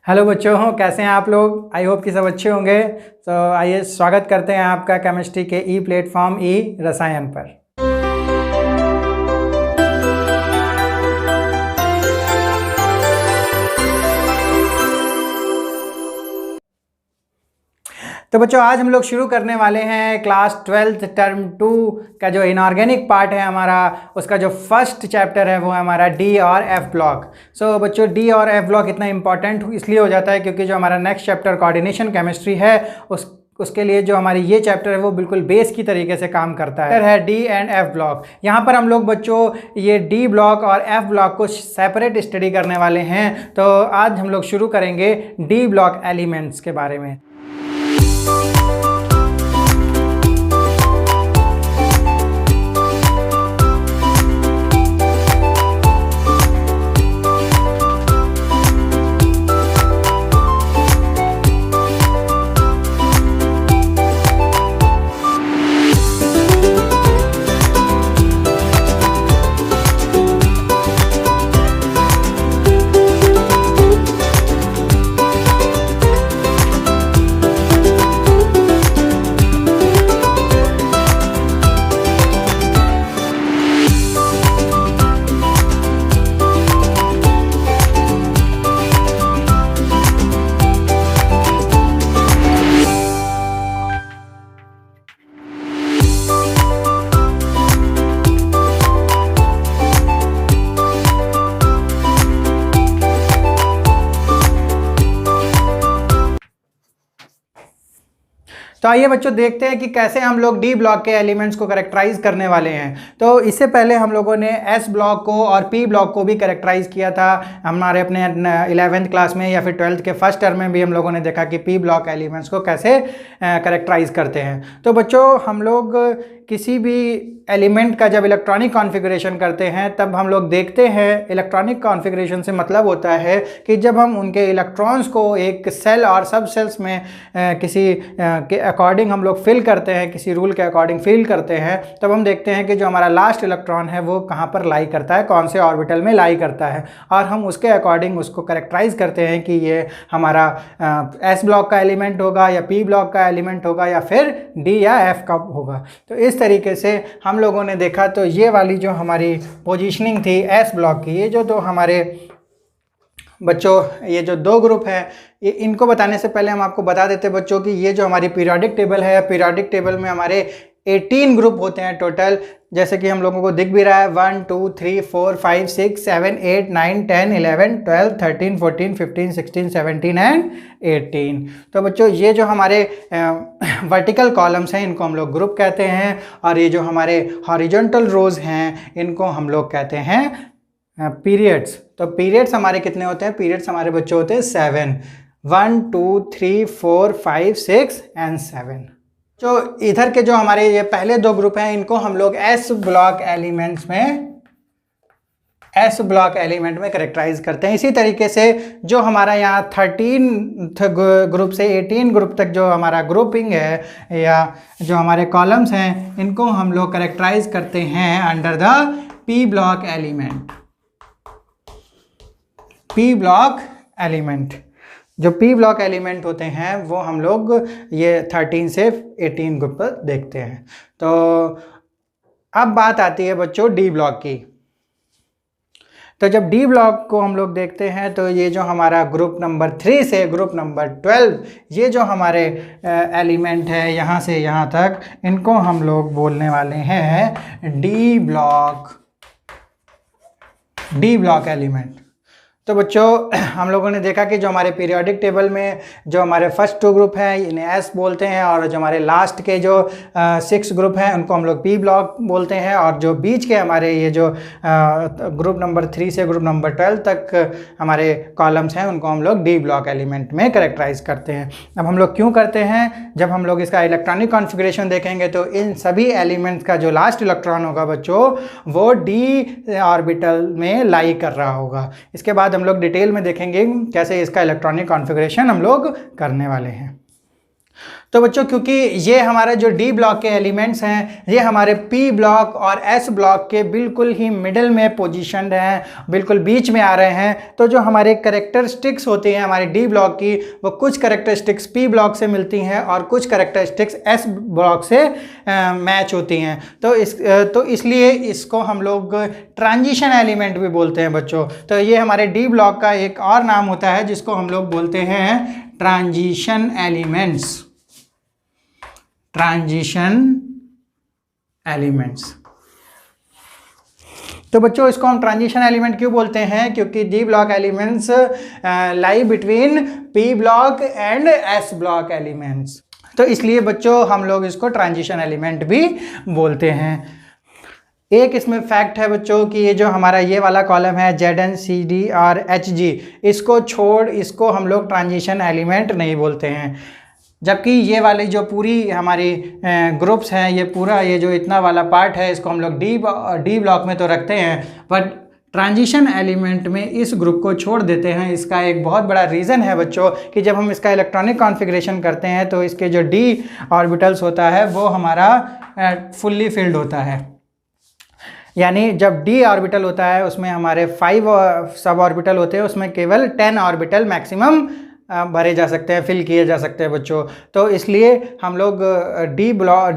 Hello बच्चों, कैसे हैं आप लोग। आई होप कि सब अच्छे होंगे। तो आइए स्वागत करते हैं आपका केमिस्ट्री के ई प्लेटफॉर्म ई रसायन पर। तो बच्चों, आज हम लोग शुरू करने वाले हैं क्लास 12 टर्म 2 का जो इनऑर्गेनिक पार्ट है हमारा, उसका जो फर्स्ट चैप्टर है वो है हमारा डी और एफ ब्लॉक। सो बच्चों, डी और एफ ब्लॉक इतना इंपॉर्टेंट इसलिए हो जाता है क्योंकि जो हमारा नेक्स्ट चैप्टर कोऑर्डिनेशन केमिस्ट्री है उसके लिए जो हमारी ये चैप्टर है वो बिल्कुल बेस की तरीके से काम करता है डी एंड एफ ब्लॉक। यहाँ पर हम लोग बच्चों ये डी ब्लॉक और एफ ब्लॉक को सेपरेट स्टडी करने वाले हैं। तो आज हम लोग शुरू करेंगे डी ब्लॉक एलिमेंट्स के बारे में। तो आइए बच्चों देखते हैं कि कैसे हम लोग डी ब्लॉक के एलिमेंट्स को कैरेक्टराइज करने वाले हैं। तो इससे पहले हम लोगों ने एस ब्लॉक को और पी ब्लॉक को भी कैरेक्टराइज किया था हमारे अपने 11th क्लास में, या फिर 12th के फर्स्ट टर्म में भी हम लोगों ने देखा कि पी ब्लॉक एलिमेंट्स को कैसे कैरेक्टराइज करते हैं। तो बच्चों, हम लोग किसी भी एलिमेंट का जब इलेक्ट्रॉनिक कॉन्फ़िगरेशन करते हैं तब हम लोग देखते हैं, इलेक्ट्रॉनिक कॉन्फ़िगरेशन से मतलब होता है कि जब हम उनके इलेक्ट्रॉन्स को एक सेल और सब सेल्स में किसी के अकॉर्डिंग हम लोग फिल करते हैं, किसी रूल के अकॉर्डिंग फिल करते हैं, तब हम देखते हैं कि जो हमारा लास्ट इलेक्ट्रॉन है वो कहाँ पर लाई करता है, कौन से ऑर्बिटल में लाई करता है, और हम उसके अकॉर्डिंग उसको कैरेक्टराइज करते हैं कि ये हमारा एस ब्लॉक का एलिमेंट होगा या पी ब्लॉक का एलिमेंट होगा या फिर डी या एफ का होगा। तो इस तरीके से हम लोगों ने देखा। तो ये वाली जो हमारी पोजीशनिंग थी एस ब्लॉक की, ये जो दो हमारे बच्चों ये जो दो ग्रुप हैं, ये इनको बताने से पहले हम आपको बता देते बच्चों कि ये जो हमारी पीरियोडिक टेबल है, पीरियोडिक टेबल में हमारे 18 ग्रुप होते हैं टोटल, जैसे कि हम लोगों को दिख भी रहा है 1 2 3 4 5 6 7 8 9 10 11 12 13 14 15 16 17 एंड 18। तो बच्चों ये जो हमारे वर्टिकल कॉलम्स हैं इनको हम लोग ग्रुप कहते हैं, और ये जो हमारे हॉरिजॉन्टल रोज हैं इनको हम लोग कहते हैं पीरियड्स। तो पीरियड्स हमारे कितने होते हैं? पीरियड्स हमारे बच्चे होते हैं 7, 1 2 3 4 5 6 एंड 7। जो इधर के जो हमारे ये पहले दो ग्रुप हैं इनको हम लोग एस ब्लॉक एलिमेंट में कैरेक्टराइज करते हैं। इसी तरीके से जो हमारा यहाँ 13 ग्रुप से 18 ग्रुप तक जो हमारा ग्रुपिंग है या जो हमारे कॉलम्स हैं इनको हम लोग कैरेक्टराइज करते हैं under the P block element. P block element, जो पी ब्लॉक एलिमेंट होते हैं वो हम लोग ये 13 से 18 ग्रुप पर देखते हैं। तो अब बात आती है बच्चों डी ब्लॉक की। तो जब डी ब्लॉक को हम लोग देखते हैं तो ये जो हमारा ग्रुप नंबर 3 से ग्रुप नंबर 12, ये जो हमारे एलिमेंट है यहाँ से यहाँ तक, इनको हम लोग बोलने वाले हैं डी ब्लॉक एलिमेंट। तो बच्चों हम लोगों ने देखा कि जो हमारे पीरियोडिक टेबल में जो हमारे फर्स्ट 2 ग्रुप हैं इन्हें एस बोलते हैं, और जो हमारे लास्ट के जो 6 ग्रुप हैं उनको हम लोग पी ब्लॉक बोलते हैं, और जो बीच के हमारे ये जो ग्रुप नंबर 3 से ग्रुप नंबर 12 तक हमारे कॉलम्स हैं उनको हम लोग डी ब्लॉक एलिमेंट में कैरेक्टराइज करते हैं। अब हम लोग क्यों करते हैं? जब हम लोग इसका इलेक्ट्रॉनिक कॉन्फ़िगरेशन देखेंगे तो इन सभी एलिमेंट्स का जो लास्ट इलेक्ट्रॉन होगा बच्चों वो डी ऑर्बिटल में लाई कर रहा होगा। इसके बाद हम लोग डिटेल में देखेंगे कैसे इसका इलेक्ट्रॉनिक कॉन्फ़िगरेशन हम लोग करने वाले हैं। तो बच्चों क्योंकि ये हमारा जो डी ब्लॉक के एलिमेंट्स हैं ये हमारे पी ब्लॉक और एस ब्लॉक के बिल्कुल ही मिडिल में पोजीशनड हैं, बिल्कुल बीच में आ रहे हैं, तो जो हमारे कैरेक्टरिस्टिक्स होती हैं हमारे डी ब्लॉक की वो कुछ कैरेक्टरिस्टिक्स पी ब्लॉक से मिलती हैं और कुछ कैरेक्टरिस्टिक्स एस ब्लॉक से मैच होती हैं। तो इसलिए इसको हम लोग ट्रांजिशन एलिमेंट भी बोलते हैं बच्चों। तो ये हमारे डी ब्लॉक का एक और नाम होता है जिसको हम लोग बोलते हैं ट्रांजिशन एलिमेंट्स। Transition elements. तो बच्चों इसको हम ट्रांजिशन एलिमेंट क्यों बोलते हैं? क्योंकि D block elements lie between P block and S block elements, तो इसलिए बच्चों हम लोग इसको ट्रांजिशन एलिमेंट भी बोलते हैं। एक इसमें फैक्ट है बच्चों कि ये जो हमारा ये वाला कॉलम है ZN CD और HG, इसको छोड़ इसको हम लोग ट्रांजिशन एलिमेंट नहीं बोलते हैं। जबकि ये वाली जो पूरी हमारी ग्रुप्स हैं, ये पूरा ये जो इतना वाला पार्ट है इसको हम लोग डी ब्लॉक में तो रखते हैं, बट ट्रांजिशन एलिमेंट में इस ग्रुप को छोड़ देते हैं। इसका एक बहुत बड़ा रीज़न है बच्चों कि जब हम इसका इलेक्ट्रॉनिक कॉन्फ़िगरेशन करते हैं तो इसके जो डी ऑर्बिटल्स होता है वो हमारा फुल्ली फिल्ड होता है। यानी जब डी ऑर्बिटल होता है उसमें हमारे 5 सब ऑर्बिटल होते हैं, उसमें केवल 10 ऑर्बिटल मैक्सिमम भरे जा सकते हैं, फिल किए जा सकते हैं बच्चों। तो इसलिए हम लोग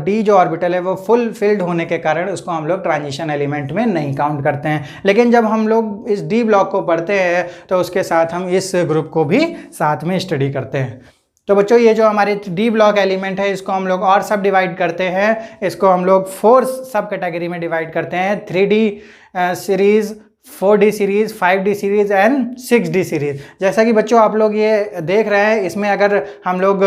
डी जो ऑर्बिटल है वो फुल फिल्ड होने के कारण उसको हम लोग ट्रांजिशन एलिमेंट में नहीं काउंट करते हैं। लेकिन जब हम लोग इस डी ब्लॉक को पढ़ते हैं तो उसके साथ हम इस ग्रुप को भी साथ में स्टडी करते हैं। तो बच्चों ये जो हमारे डी ब्लॉक एलिमेंट है इसको हम लोग और सब डिवाइड करते हैं। इसको हम लोग 4 सब कैटेगरी में डिवाइड करते हैं, 3D series, 4D series, 5D series and 6D series. जैसा कि बच्चों आप लोग ये देख रहे हैं, इसमें अगर हम लोग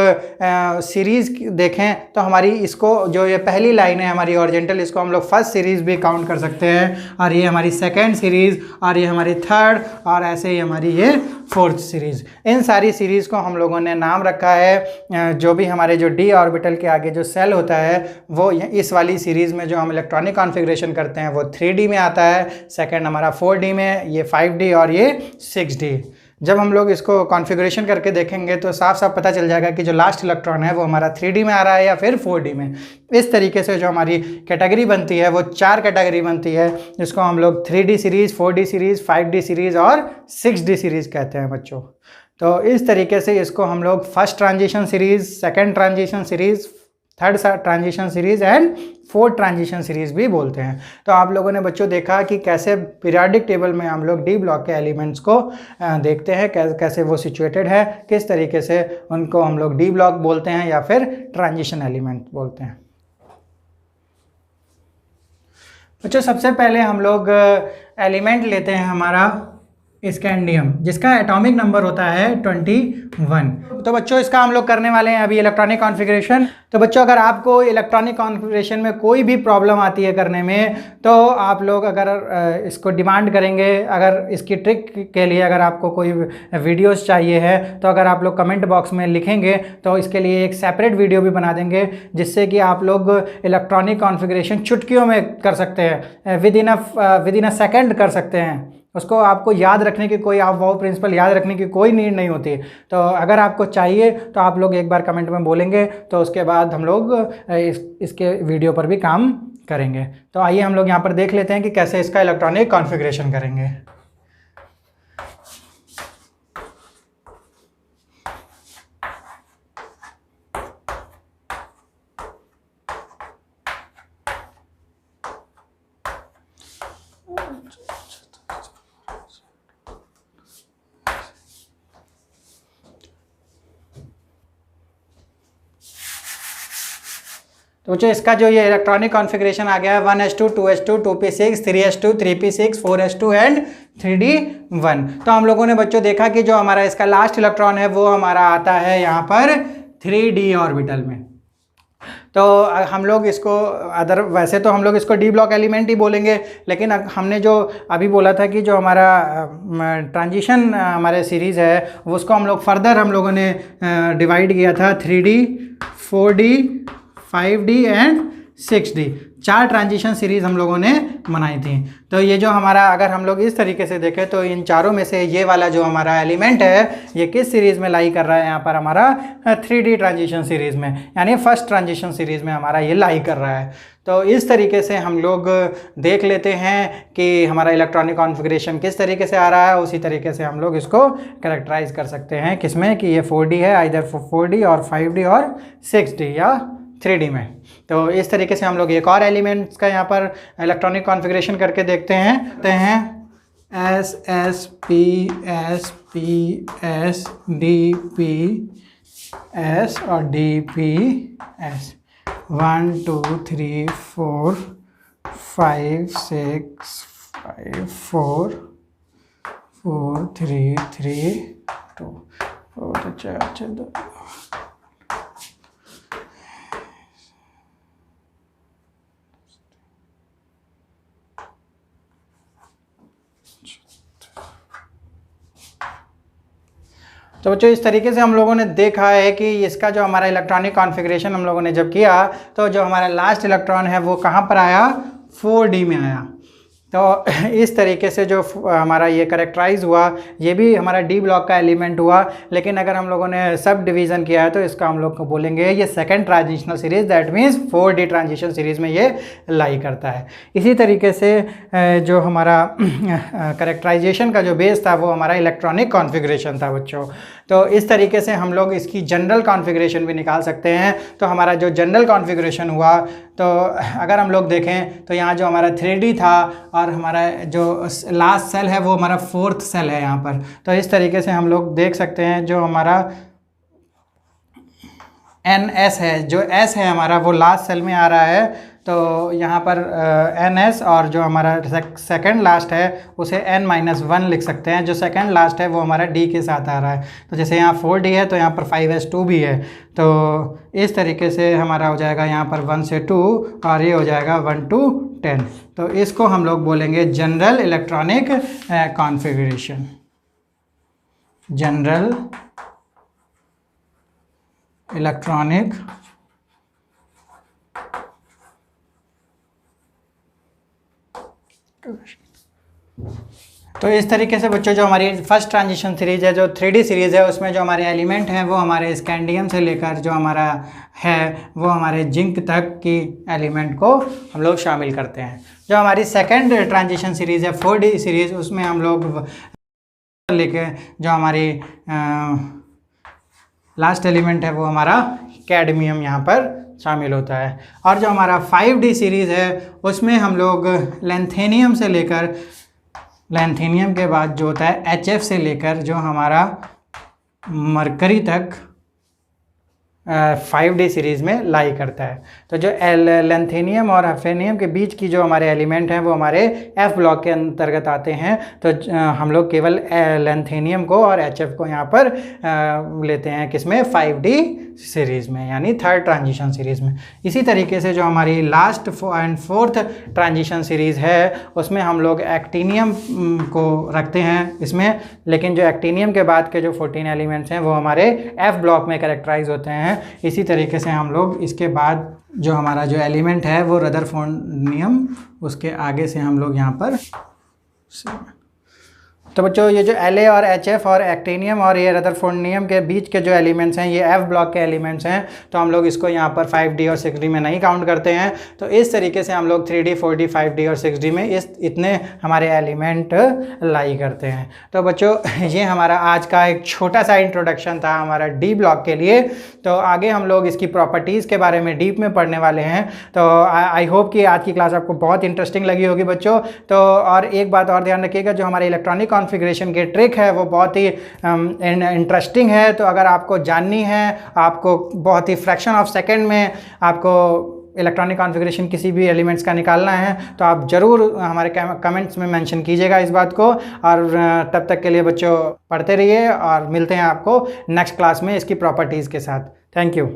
सीरीज़ देखें तो हमारी इसको जो ये पहली लाइन है हमारी ऑरिजेंटल, इसको हम लोग फर्स्ट सीरीज़ भी काउंट कर सकते हैं, और ये हमारी सेकेंड सीरीज़, और ये हमारी थर्ड, और ऐसे ही हमारी ये 4th सीरीज़। इन सारी सीरीज़ को हम लोगों ने नाम रखा है। जो भी हमारे जो डी ऑर्बिटल के आगे जो सेल होता है वो इस वाली सीरीज़ में जो हम इलेक्ट्रॉनिक कॉन्फ़िगरेशन करते हैं वो 3D में आता है, सेकेंड हमारा 4D में, ये 5D और ये 6D। जब हम लोग इसको कॉन्फ़िगरेशन करके देखेंगे तो साफ साफ पता चल जाएगा कि जो लास्ट इलेक्ट्रॉन है वो हमारा 3D में आ रहा है या फिर 4D में। इस तरीके से जो हमारी कैटेगरी बनती है वो 4 कैटेगरी बनती है, जिसको हम लोग 3D series, 4D series, 5D series और 6D सीरीज़ कहते हैं बच्चों। तो इस तरीके से इसको हम लोग first transition series, second transition series, third transition series and 4th transition series भी बोलते हैं। तो आप लोगों ने बच्चों देखा कि कैसे पीरियोडिक टेबल में हम लोग डी ब्लॉक के एलिमेंट्स को देखते हैं, कैसे वो सिचुएटेड है, किस तरीके से उनको हम लोग डी ब्लॉक बोलते हैं या फिर ट्रांजिशन एलिमेंट बोलते हैं। बच्चों सबसे पहले हम लोग एलिमेंट लेते हैं हमारा स्कैंडियम, जिसका एटॉमिक नंबर होता है 21। तो बच्चों इसका हम लोग करने वाले हैं अभी इलेक्ट्रॉनिक कॉन्फ़िगरेशन। तो बच्चों अगर आपको इलेक्ट्रॉनिक कॉन्फ़िगरेशन में कोई भी प्रॉब्लम आती है करने में, तो आप लोग अगर इसको डिमांड करेंगे, अगर इसकी ट्रिक के लिए अगर आपको कोई वीडियोस चाहिए है तो अगर आप लोग कमेंट बॉक्स में लिखेंगे तो इसके लिए एक सेपरेट वीडियो भी बना देंगे, जिससे कि आप लोग इलेक्ट्रॉनिक कॉन्फ़िगरेशन चुटकियों में कर सकते हैं, विद इन अ सेकेंड कर सकते हैं। उसको आपको याद रखने की कोई, आप वो प्रिंसिपल याद रखने की कोई नीड नहीं होती। तो अगर आपको चाहिए तो आप लोग एक बार कमेंट में बोलेंगे तो उसके बाद हम लोग इसके वीडियो पर भी काम करेंगे। तो आइए हम लोग यहाँ पर देख लेते हैं कि कैसे इसका इलेक्ट्रॉनिक कॉन्फ़िगरेशन करेंगे। तो बच्चों इसका जो ये इलेक्ट्रॉनिक कॉन्फ़िगरेशन आ गया है 1s2, 2s2, 2p6, 3s2, 3p6, 4s2 and 3d1। तो हम लोगों ने बच्चों देखा कि जो हमारा इसका लास्ट इलेक्ट्रॉन है वो हमारा आता है यहाँ पर 3d ऑर्बिटल में। तो हम लोग इसको वैसे तो हम लोग इसको डी ब्लॉक एलिमेंट ही बोलेंगे, लेकिन हमने जो अभी बोला था कि जो हमारा ट्रांजिशन हमारे सीरीज़ है उसको हम लोग फर्दर हम लोगों ने डिवाइड किया था 3D, 4D, 5D and 6D। 4 transition series हम लोगों ने बनाई थी। तो ये जो हमारा, अगर हम लोग इस तरीके से देखें तो इन चारों में से ये वाला जो हमारा एलिमेंट है ये किस सीरीज़ में लाई कर रहा है, यहाँ पर हमारा 3D ट्रांजिशन सीरीज़ में, यानी फर्स्ट ट्रांजिशन सीरीज़ में हमारा ये लाई कर रहा है। तो इस तरीके से हम लोग देख लेते हैं कि हमारा इलेक्ट्रॉनिक कॉन्फ़िगरेशन किस तरीके से आ रहा है, उसी तरीके से हम लोग इसको कैरेक्टराइज कर सकते हैं किसमें, कि ये 4D है, आइदर 4D और 5D और 6D या 3D में। तो इस तरीके से हम लोग एक और एलिमेंट्स का यहाँ पर इलेक्ट्रॉनिक कॉन्फ़िगरेशन करके देखते हैं S S P S D P S और डी पी एस 1 2 3 4 5 6 5 4 4 3 3 2 4 4 2। तो बच्चों इस तरीके से हम लोगों ने देखा है कि इसका जो हमारा इलेक्ट्रॉनिक कॉन्फ़िगरेशन हम लोगों ने जब किया तो जो हमारा लास्ट इलेक्ट्रॉन है वो कहाँ पर आया, 4D में आया। तो इस तरीके से जो हमारा ये करेक्टराइज हुआ, ये भी हमारा डी ब्लॉक का एलिमेंट हुआ। लेकिन अगर हम लोगों ने सब डिवीज़न किया है तो इसका हम लोग को बोलेंगे ये second transitional series, that means 4D transition series में ये लाई करता है। इसी तरीके से जो हमारा करेक्टराइजेशन का जो बेस था वो हमारा इलेक्ट्रॉनिक कॉन्फ़िगरेशन था बच्चों। तो इस तरीके से हम लोग इसकी जनरल कॉन्फ़िगरेशन भी निकाल सकते हैं। तो हमारा जो जनरल कॉन्फ़िगरेशन हुआ, तो अगर हम लोग देखें तो यहाँ जो हमारा 3D था और हमारा जो लास्ट सेल है वो हमारा 4th सेल है यहाँ पर। तो इस तरीके से हम लोग देख सकते हैं जो हमारा NS है, जो S है हमारा वो लास्ट सेल में आ रहा है। तो यहाँ पर NS और जो हमारा सेकंड लास्ट है उसे N-1 लिख सकते हैं। जो सेकंड लास्ट है वो हमारा D के साथ आ रहा है। तो जैसे यहाँ 4D है तो यहाँ पर 5S2 भी है। तो इस तरीके से हमारा हो जाएगा यहाँ पर 1 से 2 और ये हो जाएगा 1 to 10। तो इसको हम लोग बोलेंगे general electronic configuration, general electronic तो इस तरीके से बच्चों जो हमारी फर्स्ट ट्रांजिशन सीरीज़ है, जो 3D सीरीज़ है, उसमें जो हमारे एलिमेंट हैं वो हमारे स्कैंडियम से लेकर जो हमारा है वो हमारे जिंक तक की एलिमेंट को हम लोग शामिल करते हैं। जो हमारी सेकंड ट्रांजिशन सीरीज़ है 4D सीरीज़, उसमें हम लोग लेके जो हमारी लास्ट एलिमेंट है वो हमारा कैडमियम यहाँ पर शामिल होता है। और जो हमारा 5D सीरीज़ है उसमें हम लोग लैंथेनियम से लेकर, लैंथेनियम के बाद जो होता है HF से लेकर जो हमारा मरकरी तक 5D सीरीज़ में लाई करता है। तो जो लैंथेनियम और हफेनियम के बीच की जो हमारे एलिमेंट हैं वो हमारे F ब्लॉक के अंतर्गत आते हैं। तो हम लोग केवल लैंथेनियम को और HF को यहाँ पर लेते हैं किसमें, 5D सीरीज़ में, यानी थर्ड ट्रांजिशन सीरीज़ में। इसी तरीके से जो हमारी last and fourth transition series है उसमें हम लोग एक्टिनियम को रखते हैं इसमें। लेकिन जो एक्टिनियम के बाद के जो 14 एलिमेंट्स हैं वो हमारे F ब्लॉक में कैरेक्टराइज होते हैं। इसी तरीके से हम लोग इसके बाद जो हमारा जो एलिमेंट है वो रदरफोर्डियम, उसके आगे से हम लोग यहाँ पर। तो बच्चों ये जो La और HF और एक्टिनियम और ये रदरफोर्डियम के बीच के जो एलिमेंट्स हैं ये F ब्लॉक के एलिमेंट्स हैं। तो हम लोग इसको यहाँ पर 5D और 6D में नहीं काउंट करते हैं। तो इस तरीके से हम लोग 3D 4D 5D और 6D में इतने हमारे एलिमेंट लाई करते हैं। तो बच्चों ये हमारा आज का एक छोटा सा इंट्रोडक्शन था हमारा D ब्लॉक के लिए। तो आगे हम लोग इसकी प्रॉपर्टीज़ के बारे में डीप में पढ़ने वाले हैं। तो आई होप कि आज की क्लास आपको बहुत इंटरेस्टिंग लगी होगी बच्चों। तो और एक बात और ध्यान रखिएगा, जो हमारे इलेक्ट्रॉनिक कॉन्फ़िगरेशन की ट्रिक है वो बहुत ही इंटरेस्टिंग है। तो अगर आपको जाननी है, आपको बहुत ही फ्रैक्शन ऑफ सेकेंड में आपको इलेक्ट्रॉनिक कॉन्फ़िगरेशन किसी भी एलिमेंट्स का निकालना है तो आप ज़रूर हमारे कमेंट्स में मेंशन कीजिएगा इस बात को। और तब तक के लिए बच्चों पढ़ते रहिए और मिलते हैं आपको नेक्स्ट क्लास में इसकी प्रॉपर्टीज़ के साथ। Thank you.